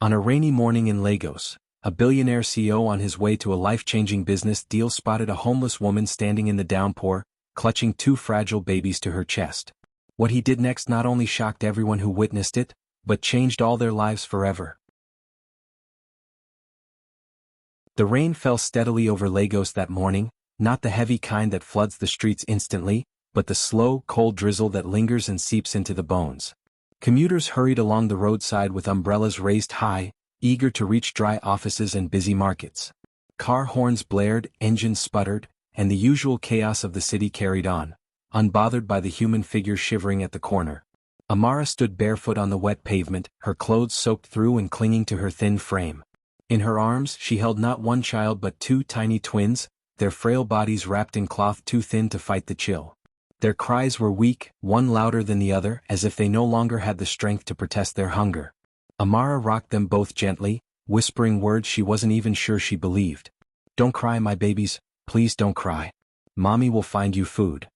On a rainy morning in Lagos, a billionaire CEO on his way to a life-changing business deal spotted a homeless woman standing in the downpour, clutching two fragile babies to her chest. What he did next not only shocked everyone who witnessed it, but changed all their lives forever. The rain fell steadily over Lagos that morning, not the heavy kind that floods the streets instantly, but the slow, cold drizzle that lingers and seeps into the bones. Commuters hurried along the roadside with umbrellas raised high, eager to reach dry offices and busy markets. Car horns blared, engines sputtered, and the usual chaos of the city carried on, unbothered by the human figure shivering at the corner. Amara stood barefoot on the wet pavement, her clothes soaked through and clinging to her thin frame. In her arms she held not one child but two tiny twins, their frail bodies wrapped in cloth too thin to fight the chill. Their cries were weak, one louder than the other, as if they no longer had the strength to protest their hunger. Amara rocked them both gently, whispering words she wasn't even sure she believed. "Don't cry, my babies, please don't cry. Mommy will find you food."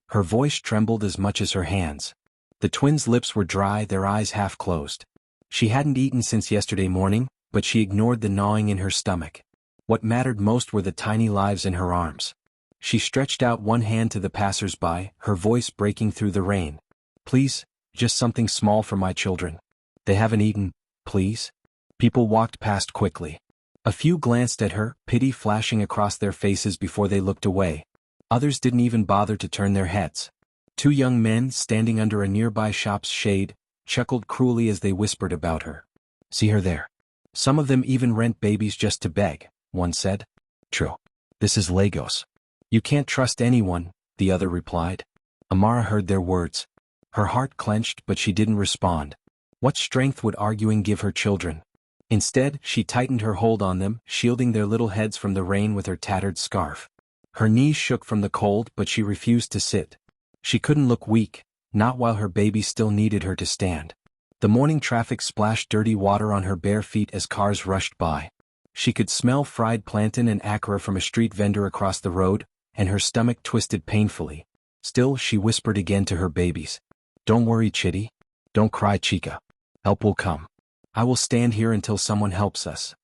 Her voice trembled as much as her hands. The twins' lips were dry, their eyes half closed. She hadn't eaten since yesterday morning, but she ignored the gnawing in her stomach. What mattered most were the tiny lives in her arms. She stretched out one hand to the passers-by, her voice breaking through the rain. "Please, just something small for my children. They haven't eaten, please." People walked past quickly. A few glanced at her, pity flashing across their faces before they looked away. Others didn't even bother to turn their heads. Two young men, standing under a nearby shop's shade, chuckled cruelly as they whispered about her. "See her there. Some of them even rent babies just to beg," one said. "True. This is Lagos. You can't trust anyone," the other replied. Amara heard their words. Her heart clenched, but she didn't respond. What strength would arguing give her children? Instead, she tightened her hold on them, shielding their little heads from the rain with her tattered scarf. Her knees shook from the cold, but she refused to sit. She couldn't look weak, not while her baby still needed her to stand. The morning traffic splashed dirty water on her bare feet as cars rushed by. She could smell fried plantain and akara from a street vendor across the road, and her stomach twisted painfully. Still, she whispered again to her babies. "Don't worry, Chitty. Don't cry, Chica. Help will come. I will stand here until someone helps us."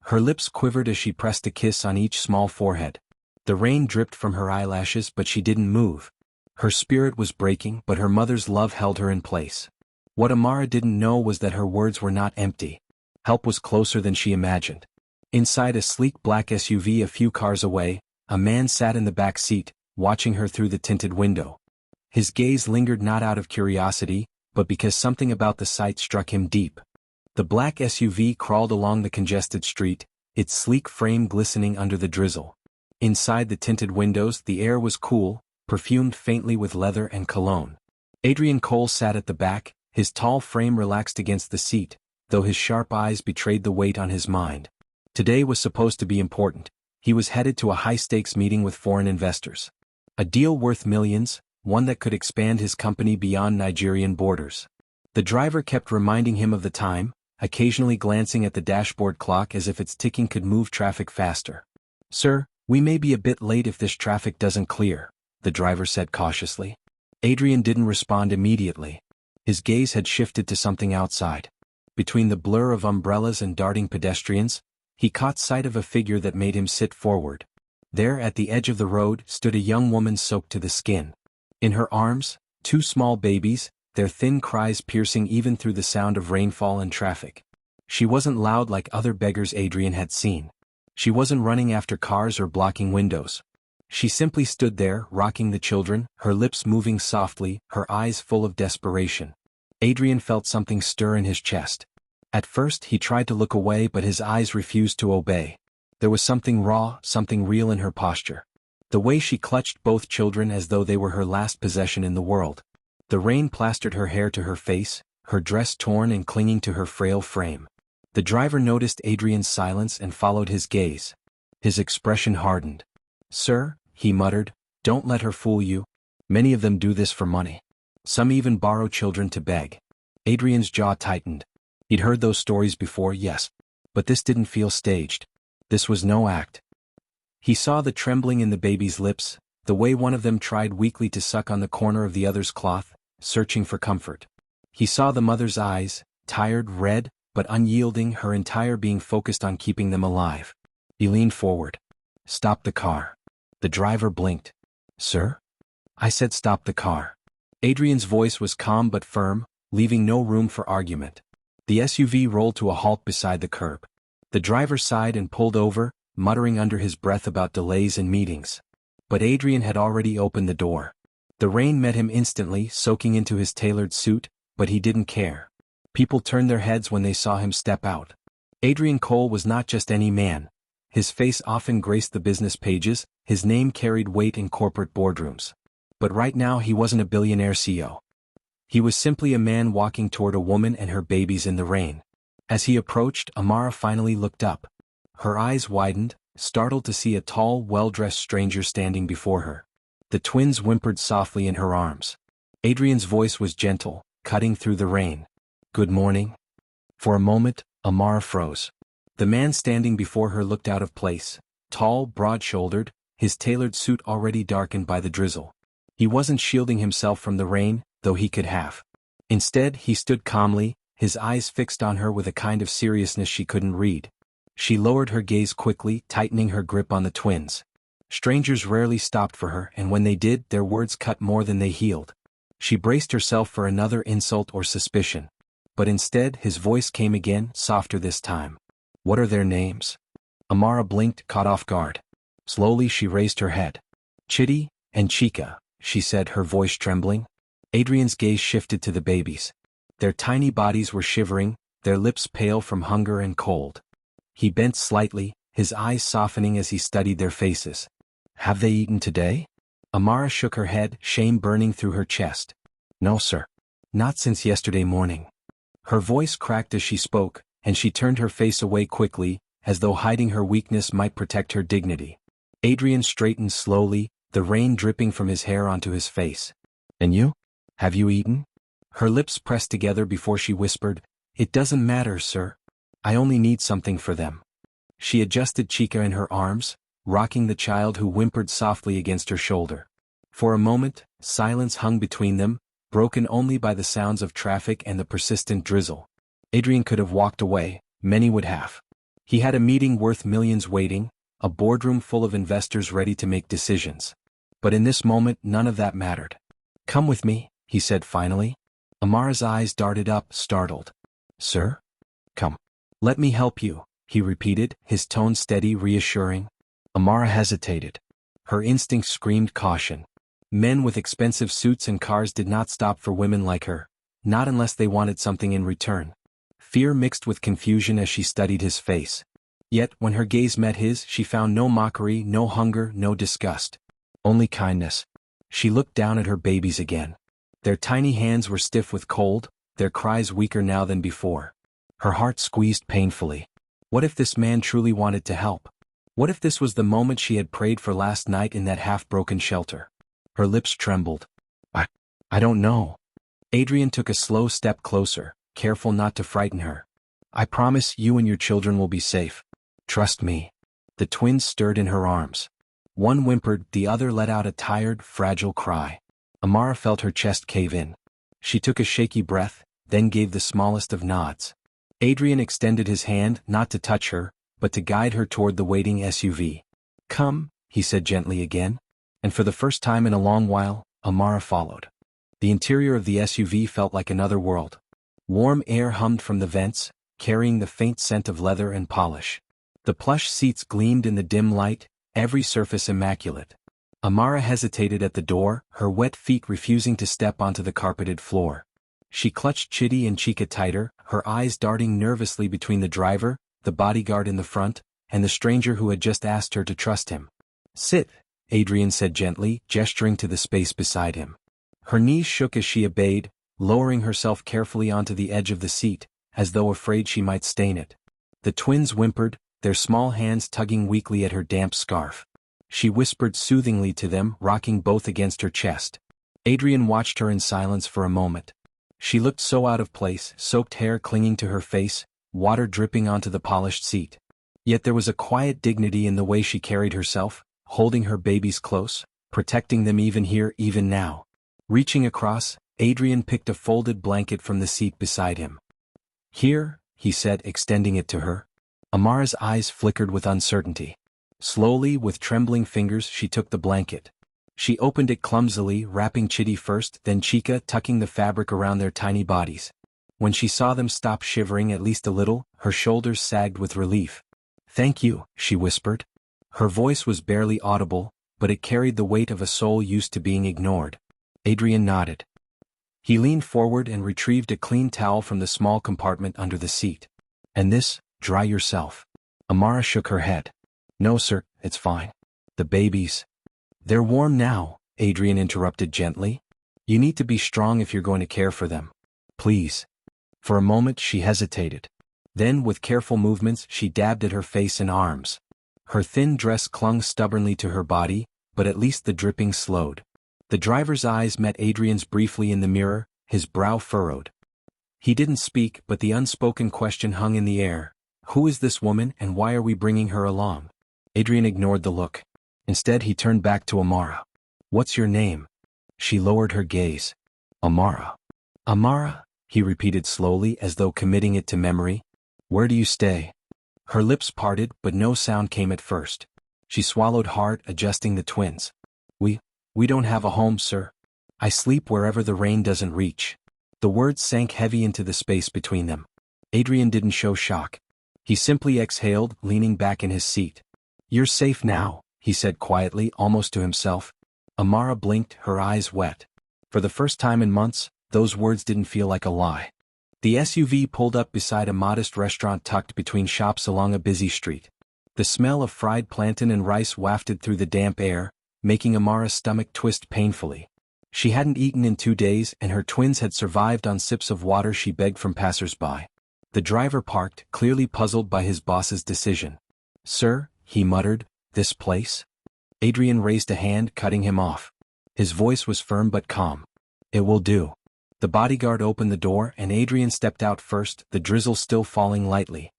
Her lips quivered as she pressed a kiss on each small forehead. The rain dripped from her eyelashes, but she didn't move. Her spirit was breaking, but her mother's love held her in place. What Amara didn't know was that her words were not empty. Help was closer than she imagined. Inside a sleek black SUV a few cars away, a man sat in the back seat, watching her through the tinted window. His gaze lingered not out of curiosity, but because something about the sight struck him deep. The black SUV crawled along the congested street, its sleek frame glistening under the drizzle. Inside the tinted windows, the air was cool, perfumed faintly with leather and cologne. Adrian Cole sat at the back, his tall frame relaxed against the seat, though his sharp eyes betrayed the weight on his mind. Today was supposed to be important. He was headed to a high-stakes meeting with foreign investors. A deal worth millions, one that could expand his company beyond Nigerian borders. The driver kept reminding him of the time, occasionally glancing at the dashboard clock as if its ticking could move traffic faster. "Sir, we may be a bit late if this traffic doesn't clear," the driver said cautiously. Adrian didn't respond immediately. His gaze had shifted to something outside. Between the blur of umbrellas and darting pedestrians, he caught sight of a figure that made him sit forward. There at the edge of the road stood a young woman soaked to the skin. In her arms, two small babies, their thin cries piercing even through the sound of rainfall and traffic. She wasn't loud like other beggars Adrian had seen. She wasn't running after cars or blocking windows. She simply stood there, rocking the children, her lips moving softly, her eyes full of desperation. Adrian felt something stir in his chest. At first he tried to look away, but his eyes refused to obey. There was something raw, something real in her posture. The way she clutched both children as though they were her last possession in the world. The rain plastered her hair to her face, her dress torn and clinging to her frail frame. The driver noticed Adrian's silence and followed his gaze. His expression hardened. "Sir," he muttered, "don't let her fool you. Many of them do this for money. Some even borrow children to beg." Adrian's jaw tightened. He'd heard those stories before, yes, but this didn't feel staged. This was no act. He saw the trembling in the baby's lips, the way one of them tried weakly to suck on the corner of the other's cloth, searching for comfort. He saw the mother's eyes, tired, red, but unyielding, her entire being focused on keeping them alive. He leaned forward. "Stop the car." The driver blinked. "Sir?" I said stop the car. Adrian's voice was calm but firm, leaving no room for argument. The SUV rolled to a halt beside the curb. The driver sighed and pulled over, muttering under his breath about delays and meetings. But Adrian had already opened the door. The rain met him instantly, soaking into his tailored suit, but he didn't care. People turned their heads when they saw him step out. Adrian Cole was not just any man. His face often graced the business pages, his name carried weight in corporate boardrooms. But right now he wasn't a billionaire CEO. He was simply a man walking toward a woman and her babies in the rain. As he approached, Amara finally looked up. Her eyes widened, startled to see a tall, well-dressed stranger standing before her. The twins whimpered softly in her arms. Adrian's voice was gentle, cutting through the rain. "Good morning." For a moment, Amara froze. The man standing before her looked out of place, tall, broad-shouldered, his tailored suit already darkened by the drizzle. He wasn't shielding himself from the rain, though he could have. Instead, he stood calmly, his eyes fixed on her with a kind of seriousness she couldn't read. She lowered her gaze quickly, tightening her grip on the twins. Strangers rarely stopped for her, and when they did, their words cut more than they healed. She braced herself for another insult or suspicion. But instead, his voice came again, softer this time. "What are their names?" Amara blinked, caught off guard. Slowly she raised her head. "Chitty and Chica," she said, her voice trembling. Adrian's gaze shifted to the babies. Their tiny bodies were shivering, their lips pale from hunger and cold. He bent slightly, his eyes softening as he studied their faces. "Have they eaten today?" Amara shook her head, shame burning through her chest. "No, sir. Not since yesterday morning." Her voice cracked as she spoke, and she turned her face away quickly, as though hiding her weakness might protect her dignity. Adrian straightened slowly, the rain dripping from his hair onto his face. "And you? Have you eaten?" Her lips pressed together before she whispered, "It doesn't matter, sir. I only need something for them." She adjusted Chica in her arms, rocking the child who whimpered softly against her shoulder. For a moment, silence hung between them, broken only by the sounds of traffic and the persistent drizzle. Adrian could have walked away, many would have. He had a meeting worth millions waiting, a boardroom full of investors ready to make decisions. But in this moment, none of that mattered. "Come with me," he said finally. Amara's eyes darted up, startled. "Sir?" "Come. Let me help you," he repeated, his tone steady, reassuring. Amara hesitated. Her instincts screamed caution. Men with expensive suits and cars did not stop for women like her, not unless they wanted something in return. Fear mixed with confusion as she studied his face. Yet, when her gaze met his, she found no mockery, no hunger, no disgust. Only kindness. She looked down at her babies again. Their tiny hands were stiff with cold, their cries weaker now than before. Her heart squeezed painfully. What if this man truly wanted to help? What if this was the moment she had prayed for last night in that half-broken shelter? Her lips trembled. I don't know." Adrian took a slow step closer, careful not to frighten her. "I promise you and your children will be safe. Trust me." The twins stirred in her arms. One whimpered, the other let out a tired, fragile cry. Amara felt her chest cave in. She took a shaky breath, then gave the smallest of nods. Adrian extended his hand, not to touch her, but to guide her toward the waiting SUV. "Come," he said gently again. And for the first time in a long while, Amara followed. The interior of the SUV felt like another world. Warm air hummed from the vents, carrying the faint scent of leather and polish. The plush seats gleamed in the dim light, every surface immaculate. Amara hesitated at the door, her wet feet refusing to step onto the carpeted floor. She clutched Chitty and Chica tighter, her eyes darting nervously between the driver, the bodyguard in the front, and the stranger who had just asked her to trust him. "Sit," Adrian said gently, gesturing to the space beside him. Her knees shook as she obeyed, lowering herself carefully onto the edge of the seat, as though afraid she might stain it. The twins whimpered, their small hands tugging weakly at her damp scarf. She whispered soothingly to them, rocking both against her chest. Adrian watched her in silence for a moment. She looked so out of place, soaked hair clinging to her face, water dripping onto the polished seat. Yet there was a quiet dignity in the way she carried herself, holding her babies close, protecting them even here, even now. Reaching across, Adrian picked a folded blanket from the seat beside him. "Here," he said, extending it to her. Amara's eyes flickered with uncertainty. Slowly, with trembling fingers, she took the blanket. She opened it clumsily, wrapping Chitty first, then Chica, tucking the fabric around their tiny bodies. When she saw them stop shivering at least a little, her shoulders sagged with relief. "Thank you," she whispered. Her voice was barely audible, but it carried the weight of a soul used to being ignored. Adrian nodded. He leaned forward and retrieved a clean towel from the small compartment under the seat. "And this, dry yourself." Amara shook her head. "No, sir, it's fine. The babies. They're warm now," Adrian interrupted gently. "You need to be strong if you're going to care for them. Please." For a moment she hesitated. Then, with careful movements, she dabbed at her face and arms. Her thin dress clung stubbornly to her body, but at least the dripping slowed. The driver's eyes met Adrian's briefly in the mirror, his brow furrowed. He didn't speak, but the unspoken question hung in the air. Who is this woman, and why are we bringing her along? Adrian ignored the look. Instead, he turned back to Amara. "What's your name?" She lowered her gaze. "Amara." "Amara?" he repeated slowly, as though committing it to memory. "Where do you stay?" Her lips parted, but no sound came at first. She swallowed hard, adjusting the twins. We don't have a home, sir. I sleep wherever the rain doesn't reach." The words sank heavy into the space between them. Adrian didn't show shock. He simply exhaled, leaning back in his seat. "You're safe now," he said quietly, almost to himself. Amara blinked, her eyes wet. For the first time in months, those words didn't feel like a lie. The SUV pulled up beside a modest restaurant tucked between shops along a busy street. The smell of fried plantain and rice wafted through the damp air, making Amara's stomach twist painfully. She hadn't eaten in 2 days, and her twins had survived on sips of water she begged from passers-by. The driver parked, clearly puzzled by his boss's decision. "Sir," he muttered, "this place?" Adrian raised a hand, cutting him off. His voice was firm but calm. "It will do." The bodyguard opened the door, and Adrian stepped out first, the drizzle still falling lightly.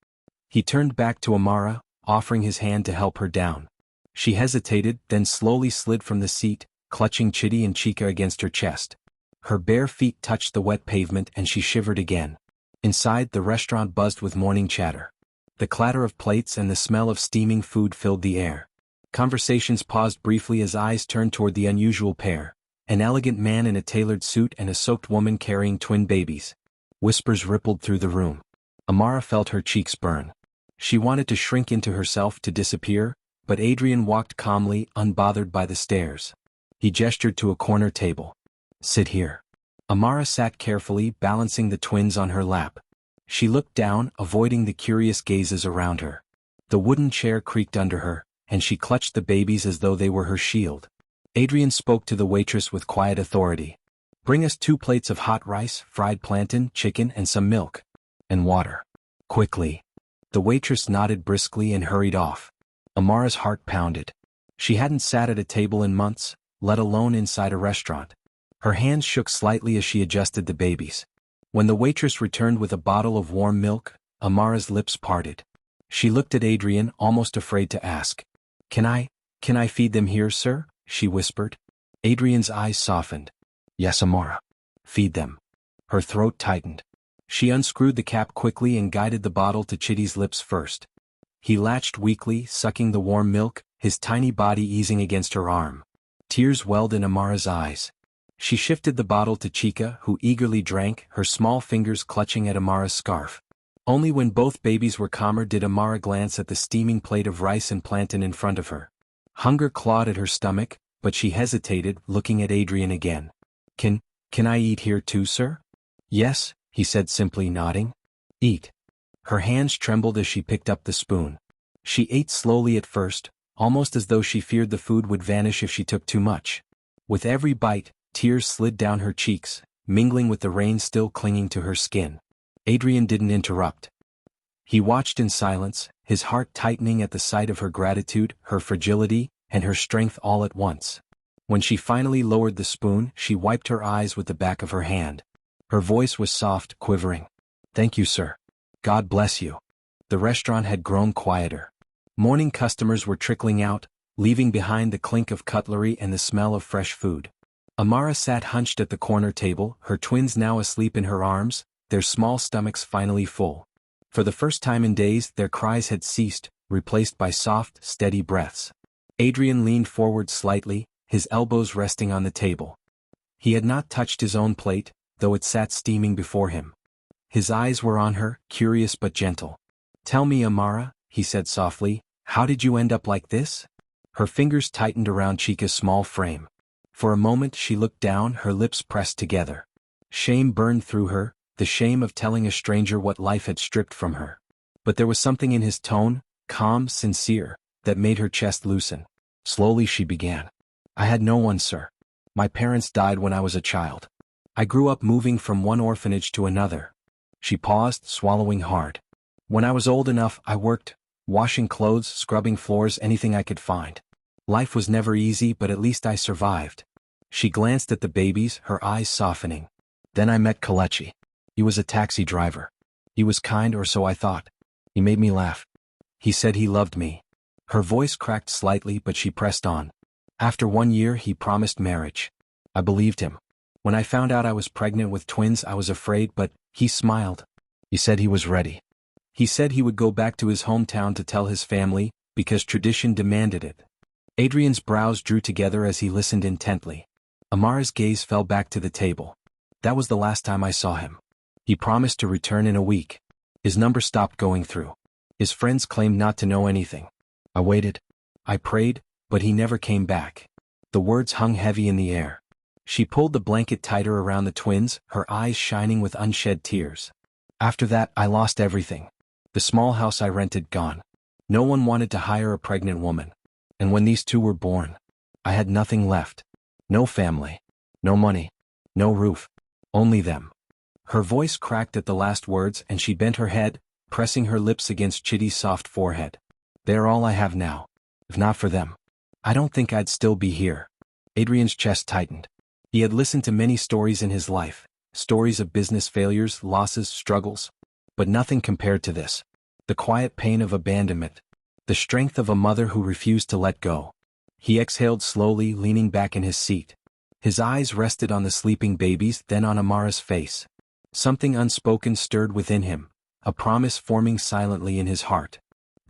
He turned back to Amara, offering his hand to help her down. She hesitated, then slowly slid from the seat, clutching Chitty and Chica against her chest. Her bare feet touched the wet pavement and she shivered again. Inside, the restaurant buzzed with morning chatter. The clatter of plates and the smell of steaming food filled the air. Conversations paused briefly as eyes turned toward the unusual pair, an elegant man in a tailored suit and a soaked woman carrying twin babies. Whispers rippled through the room. Amara felt her cheeks burn. She wanted to shrink into herself, to disappear, but Adrian walked calmly, unbothered by the stares. He gestured to a corner table. "Sit here." Amara sat carefully, balancing the twins on her lap. She looked down, avoiding the curious gazes around her. The wooden chair creaked under her, and she clutched the babies as though they were her shield. Adrian spoke to the waitress with quiet authority. "Bring us 2 plates of hot rice, fried plantain, chicken, and some milk. And water. Quickly." The waitress nodded briskly and hurried off. Amara's heart pounded. She hadn't sat at a table in months, let alone inside a restaurant. Her hands shook slightly as she adjusted the babies. When the waitress returned with a bottle of warm milk, Amara's lips parted. She looked at Adrian, almost afraid to ask. Can I feed them here, sir?" she whispered. Adrian's eyes softened. "Yes, Amara. Feed them." Her throat tightened. She unscrewed the cap quickly and guided the bottle to Chitty's lips first. He latched weakly, sucking the warm milk, his tiny body easing against her arm. Tears welled in Amara's eyes. She shifted the bottle to Chica, who eagerly drank, her small fingers clutching at Amara's scarf. Only when both babies were calmer did Amara glance at the steaming plate of rice and plantain in front of her. Hunger clawed at her stomach, but she hesitated, looking at Adrian again. Can I eat here too, sir?" "Yes," he said simply, nodding. "Eat." Her hands trembled as she picked up the spoon. She ate slowly at first, almost as though she feared the food would vanish if she took too much. With every bite, tears slid down her cheeks, mingling with the rain still clinging to her skin. Adrian didn't interrupt. He watched in silence, his heart tightening at the sight of her gratitude, her fragility, and her strength all at once. When she finally lowered the spoon, she wiped her eyes with the back of her hand. Her voice was soft, quivering. "Thank you, sir. God bless you." The restaurant had grown quieter. Morning customers were trickling out, leaving behind the clink of cutlery and the smell of fresh food. Amara sat hunched at the corner table, her twins now asleep in her arms, their small stomachs finally full. For the first time in days, their cries had ceased, replaced by soft, steady breaths. Adrian leaned forward slightly, his elbows resting on the table. He had not touched his own plate, though it sat steaming before him. His eyes were on her, curious but gentle. "Tell me, Amara," he said softly, "how did you end up like this?" Her fingers tightened around Chica's small frame. For a moment she looked down, her lips pressed together. Shame burned through her, the shame of telling a stranger what life had stripped from her. But there was something in his tone, calm, sincere, that made her chest loosen. Slowly she began. "I had no one, sir. My parents died when I was a child. I grew up moving from one orphanage to another." She paused, swallowing hard. "When I was old enough, I worked, washing clothes, scrubbing floors, anything I could find. Life was never easy, but at least I survived." She glanced at the babies, her eyes softening. "Then I met Kelechi. He was a taxi driver. He was kind, or so I thought. He made me laugh. He said he loved me." Her voice cracked slightly, but she pressed on. "After 1 year, he promised marriage. I believed him. When I found out I was pregnant with twins, I was afraid, but he smiled. He said he was ready. He said he would go back to his hometown to tell his family, because tradition demanded it." Adrian's brows drew together as he listened intently. Amara's gaze fell back to the table. "That was the last time I saw him. He promised to return in a week. His number stopped going through. His friends claimed not to know anything. I waited. I prayed, but he never came back." The words hung heavy in the air. She pulled the blanket tighter around the twins, her eyes shining with unshed tears. "After that, I lost everything. The small house I rented gone. No one wanted to hire a pregnant woman. And when these two were born, I had nothing left. No family. No money. No roof. Only them." Her voice cracked at the last words and she bent her head, pressing her lips against Chitty's soft forehead. "They're all I have now. If not for them, I don't think I'd still be here." Adrian's chest tightened. He had listened to many stories in his life, stories of business failures, losses, struggles. But nothing compared to this. The quiet pain of abandonment. The strength of a mother who refused to let go. He exhaled slowly, leaning back in his seat. His eyes rested on the sleeping babies, then on Amara's face. Something unspoken stirred within him, a promise forming silently in his heart.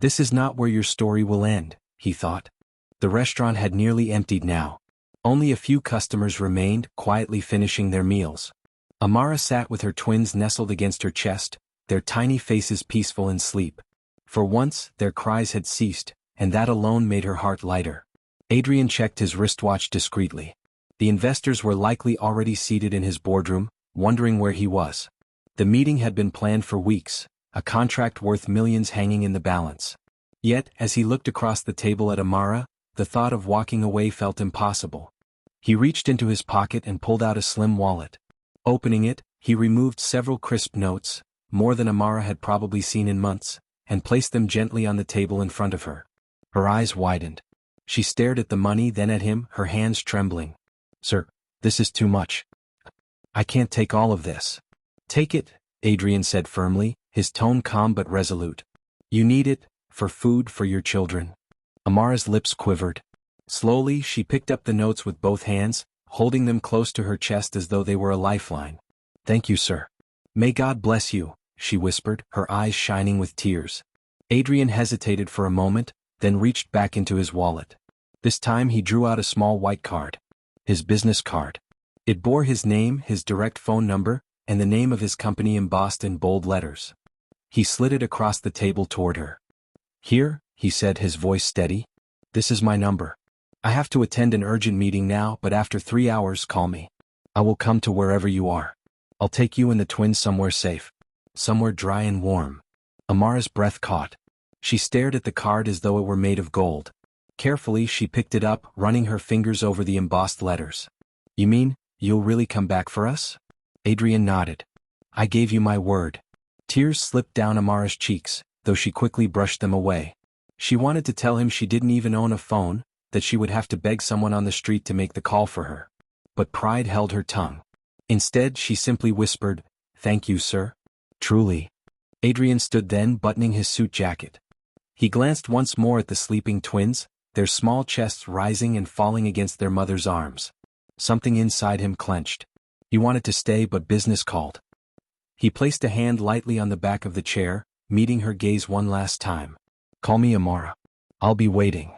"This is not where your story will end," he thought. The restaurant had nearly emptied now. Only a few customers remained, quietly finishing their meals. Amara sat with her twins nestled against her chest, their tiny faces peaceful in sleep. For once, their cries had ceased, and that alone made her heart lighter. Adrian checked his wristwatch discreetly. The investors were likely already seated in his boardroom, wondering where he was. The meeting had been planned for weeks, a contract worth millions hanging in the balance. Yet, as he looked across the table at Amara, the thought of walking away felt impossible. He reached into his pocket and pulled out a slim wallet. Opening it, he removed several crisp notes, more than Amara had probably seen in months, and placed them gently on the table in front of her. Her eyes widened. She stared at the money, then at him, her hands trembling. "Sir, this is too much. I can't take all of this." "Take it," Adrian said firmly, his tone calm but resolute. "You need it, for food, for your children." Amara's lips quivered. Slowly, she picked up the notes with both hands, holding them close to her chest as though they were a lifeline. "Thank you, sir. May God bless you," she whispered, her eyes shining with tears. Adrian hesitated for a moment, then reached back into his wallet. This time he drew out a small white card. His business card. It bore his name, his direct phone number, and the name of his company embossed in bold letters. He slid it across the table toward her. "Here," he said, his voice steady. "This is my number. I have to attend an urgent meeting now, but after 3 hours, call me. I will come to wherever you are. I'll take you and the twins somewhere safe. Somewhere dry and warm." Amara's breath caught. She stared at the card as though it were made of gold. Carefully she picked it up, running her fingers over the embossed letters. "You mean, you'll really come back for us?" Adrian nodded. "I gave you my word." Tears slipped down Amara's cheeks, though she quickly brushed them away. She wanted to tell him she didn't even own a phone, that she would have to beg someone on the street to make the call for her. But pride held her tongue. Instead, she simply whispered, "Thank you, sir." "Truly." Adrian stood then, buttoning his suit jacket. He glanced once more at the sleeping twins, their small chests rising and falling against their mother's arms. Something inside him clenched. He wanted to stay, but business called. He placed a hand lightly on the back of the chair, meeting her gaze one last time. "Call me Amara. I'll be waiting."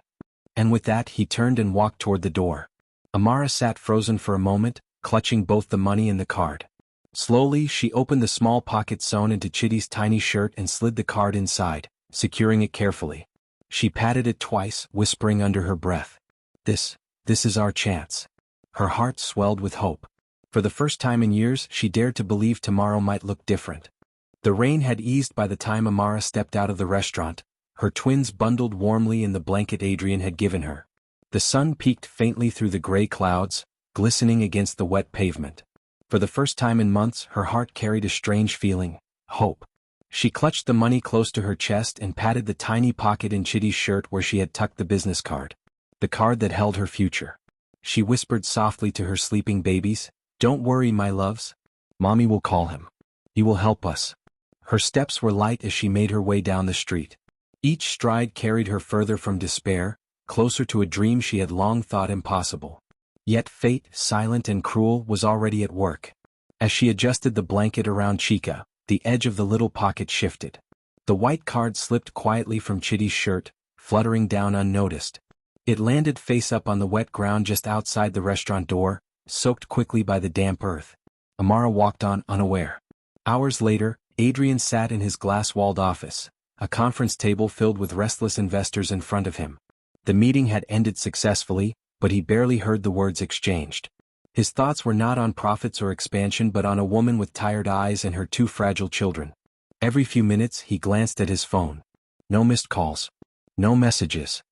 And with that he turned and walked toward the door. Amara sat frozen for a moment, clutching both the money and the card. Slowly she opened the small pocket sewn into Chitty's tiny shirt and slid the card inside, securing it carefully. She patted it twice, whispering under her breath, This is our chance." Her heart swelled with hope. For the first time in years she dared to believe tomorrow might look different. The rain had eased by the time Amara stepped out of the restaurant, her twins bundled warmly in the blanket Adrian had given her. The sun peeked faintly through the gray clouds, glistening against the wet pavement. For the first time in months her heart carried a strange feeling, hope. She clutched the money close to her chest and patted the tiny pocket in Chitty's shirt where she had tucked the business card. The card that held her future. She whispered softly to her sleeping babies, "Don't worry, my loves. Mommy will call him. He will help us." Her steps were light as she made her way down the street. Each stride carried her further from despair, closer to a dream she had long thought impossible. Yet fate, silent and cruel, was already at work. As she adjusted the blanket around Chica, the edge of the little pocket shifted. The white card slipped quietly from Chitty's shirt, fluttering down unnoticed. It landed face up on the wet ground just outside the restaurant door, soaked quickly by the damp earth. Amara walked on unaware. Hours later, Adrian sat in his glass-walled office, a conference table filled with restless investors in front of him. The meeting had ended successfully, but he barely heard the words exchanged. His thoughts were not on profits or expansion but on a woman with tired eyes and her two fragile children. Every few minutes he glanced at his phone. No missed calls. No messages.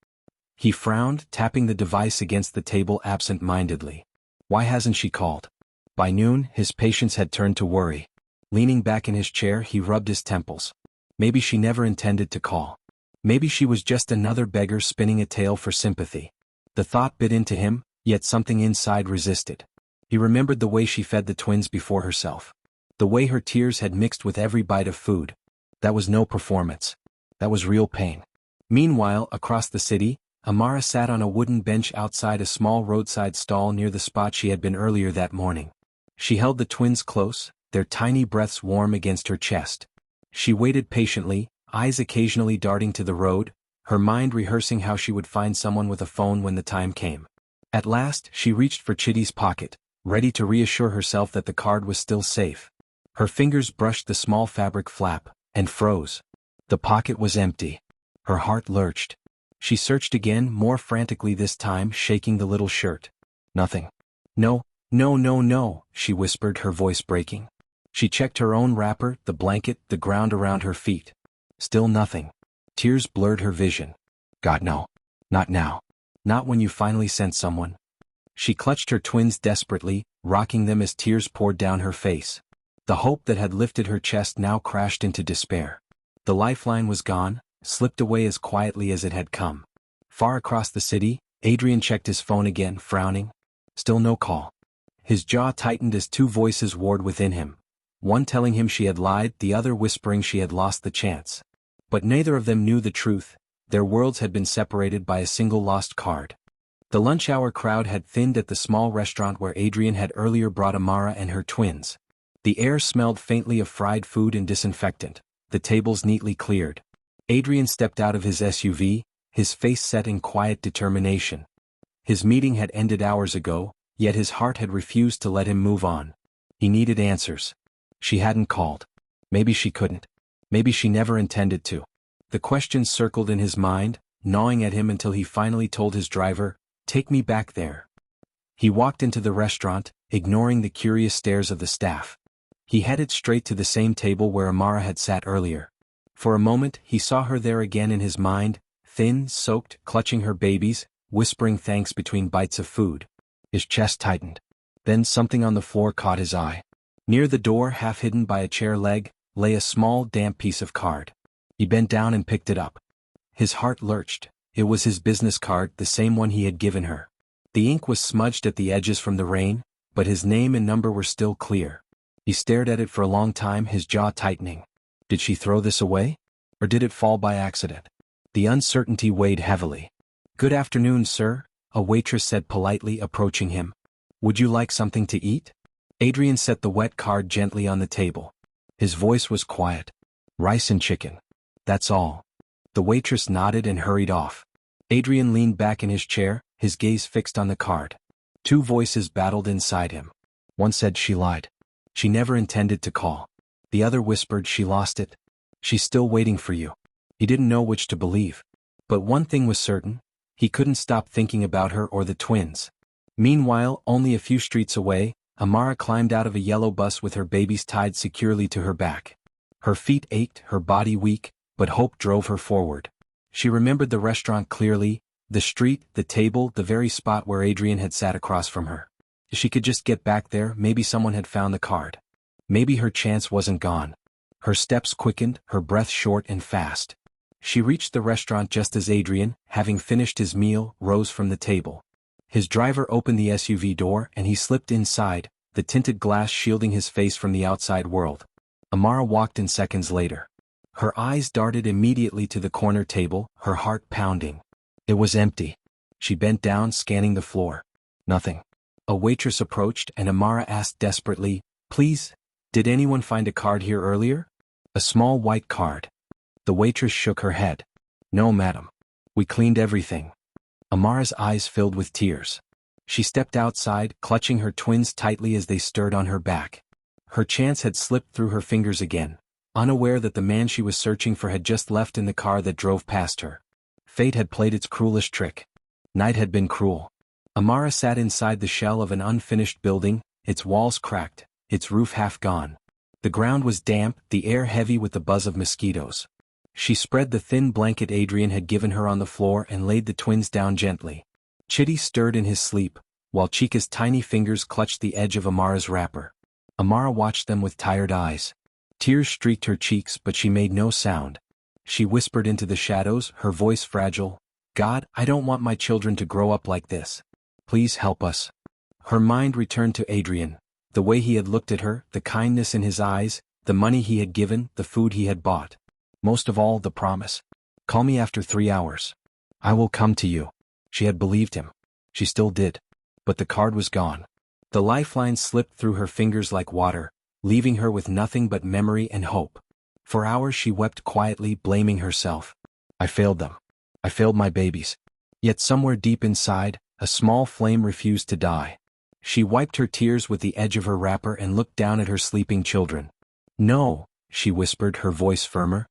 He frowned, tapping the device against the table absent-mindedly. Why hasn't she called? By noon, his patience had turned to worry. Leaning back in his chair, he rubbed his temples. Maybe she never intended to call. Maybe she was just another beggar spinning a tale for sympathy. The thought bit into him, yet something inside resisted. He remembered the way she fed the twins before herself. The way her tears had mixed with every bite of food. That was no performance. That was real pain. Meanwhile, across the city, Amara sat on a wooden bench outside a small roadside stall near the spot she had been earlier that morning. She held the twins close, their tiny breaths warm against her chest. She waited patiently, eyes occasionally darting to the road, her mind rehearsing how she would find someone with a phone when the time came. At last, she reached for Chitty's pocket, ready to reassure herself that the card was still safe. Her fingers brushed the small fabric flap, and froze. The pocket was empty. Her heart lurched. She searched again, more frantically this time, shaking the little shirt. Nothing. No, no, no, no, she whispered, her voice breaking. She checked her own wrapper, the blanket, the ground around her feet. Still nothing. Tears blurred her vision. God, no. Not now. Not when you finally sent someone. She clutched her twins desperately, rocking them as tears poured down her face. The hope that had lifted her chest now crashed into despair. The lifeline was gone, slipped away as quietly as it had come. Far across the city, Adrian checked his phone again, frowning. Still no call. His jaw tightened as two voices warred within him. One telling him she had lied, the other whispering she had lost the chance. But neither of them knew the truth. Their worlds had been separated by a single lost card. The lunch-hour crowd had thinned at the small restaurant where Adrian had earlier brought Amara and her twins. The air smelled faintly of fried food and disinfectant, the tables neatly cleared. Adrian stepped out of his SUV, his face set in quiet determination. His meeting had ended hours ago, yet his heart had refused to let him move on. He needed answers. She hadn't called. Maybe she couldn't. Maybe she never intended to. The questions circled in his mind, gnawing at him until he finally told his driver, "Take me back there." He walked into the restaurant, ignoring the curious stares of the staff. He headed straight to the same table where Amara had sat earlier. For a moment, he saw her there again in his mind, thin, soaked, clutching her babies, whispering thanks between bites of food. His chest tightened. Then something on the floor caught his eye. Near the door, half hidden by a chair leg, lay a small, damp piece of card. He bent down and picked it up. His heart lurched. It was his business card, the same one he had given her. The ink was smudged at the edges from the rain, but his name and number were still clear. He stared at it for a long time, his jaw tightening. Did she throw this away? Or did it fall by accident? The uncertainty weighed heavily. "Good afternoon, sir," a waitress said politely, approaching him. "Would you like something to eat?" Adrian set the wet card gently on the table. His voice was quiet. "Rice and chicken. That's all. The waitress nodded and hurried off. Adrian leaned back in his chair, his gaze fixed on the card. Two voices battled inside him. One said she lied. She never intended to call. The other whispered she lost it. She's still waiting for you. He didn't know which to believe. But one thing was certain, he couldn't stop thinking about her or the twins. Meanwhile, only a few streets away, Amara climbed out of a yellow bus with her babies tied securely to her back. Her feet ached, her body weak, but hope drove her forward. She remembered the restaurant clearly, the street, the table, the very spot where Adrian had sat across from her. If she could just get back there, maybe someone had found the card. Maybe her chance wasn't gone. Her steps quickened, her breath short and fast. She reached the restaurant just as Adrian, having finished his meal, rose from the table. His driver opened the SUV door and he slipped inside, the tinted glass shielding his face from the outside world. Amara walked in seconds later. Her eyes darted immediately to the corner table, her heart pounding. It was empty. She bent down, scanning the floor. Nothing. A waitress approached and Amara asked desperately, "Please, did anyone find a card here earlier?" A small white card. The waitress shook her head. "No, madam. We cleaned everything." Amara's eyes filled with tears. She stepped outside, clutching her twins tightly as they stirred on her back. Her chance had slipped through her fingers again, unaware that the man she was searching for had just left in the car that drove past her. Fate had played its cruelest trick. Night had been cruel. Amara sat inside the shell of an unfinished building, its walls cracked, its roof half gone. The ground was damp, the air heavy with the buzz of mosquitoes. She spread the thin blanket Adrian had given her on the floor and laid the twins down gently. Chitty stirred in his sleep, while Chica's tiny fingers clutched the edge of Amara's wrapper. Amara watched them with tired eyes. Tears streaked her cheeks but she made no sound. She whispered into the shadows, her voice fragile, "God, I don't want my children to grow up like this. Please help us." Her mind returned to Adrian, the way he had looked at her, the kindness in his eyes, the money he had given, the food he had bought. Most of all, the promise. "Call me after 3 hours. I will come to you." She had believed him. She still did. But the card was gone. The lifeline slipped through her fingers like water, leaving her with nothing but memory and hope. For hours she wept quietly, blaming herself. "I failed them. I failed my babies." Yet somewhere deep inside, a small flame refused to die. She wiped her tears with the edge of her wrapper and looked down at her sleeping children. "No," she whispered, her voice firmer.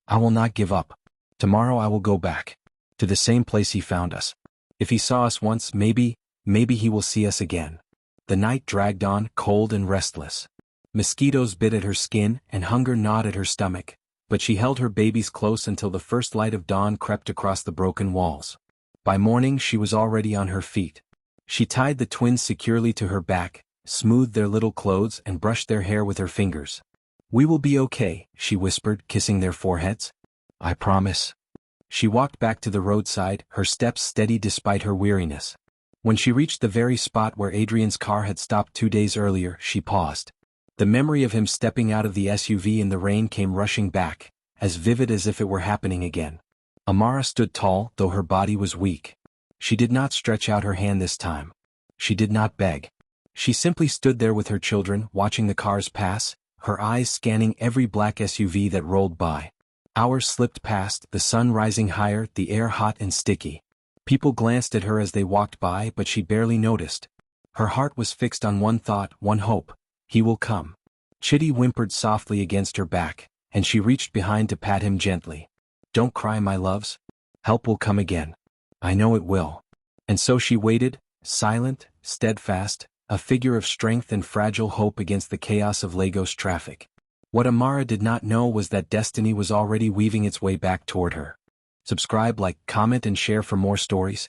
"I will not give up. Tomorrow I will go back. To the same place he found us. If he saw us once, maybe he will see us again." The night dragged on, cold and restless. Mosquitoes bit at her skin and hunger gnawed at her stomach, but she held her babies close until the first light of dawn crept across the broken walls. By morning she was already on her feet. She tied the twins securely to her back, smoothed their little clothes and brushed their hair with her fingers. "We will be okay," she whispered, kissing their foreheads. "I promise." She walked back to the roadside, her steps steady despite her weariness. When she reached the very spot where Adrian's car had stopped 2 days earlier, she paused. The memory of him stepping out of the SUV in the rain came rushing back, as vivid as if it were happening again. Amara stood tall, though her body was weak. She did not stretch out her hand this time. She did not beg. She simply stood there with her children, watching the cars pass, her eyes scanning every black SUV that rolled by. Hours slipped past, the sun rising higher, the air hot and sticky. People glanced at her as they walked by, but she barely noticed. Her heart was fixed on one thought, one hope. He will come. Chitty whimpered softly against her back, and she reached behind to pat him gently. "Don't cry, my loves. Help will come again. I know it will." And so she waited, silent, steadfast, a figure of strength and fragile hope against the chaos of Lagos traffic. What Amara did not know was that destiny was already weaving its way back toward her. Subscribe, like, comment and share for more stories.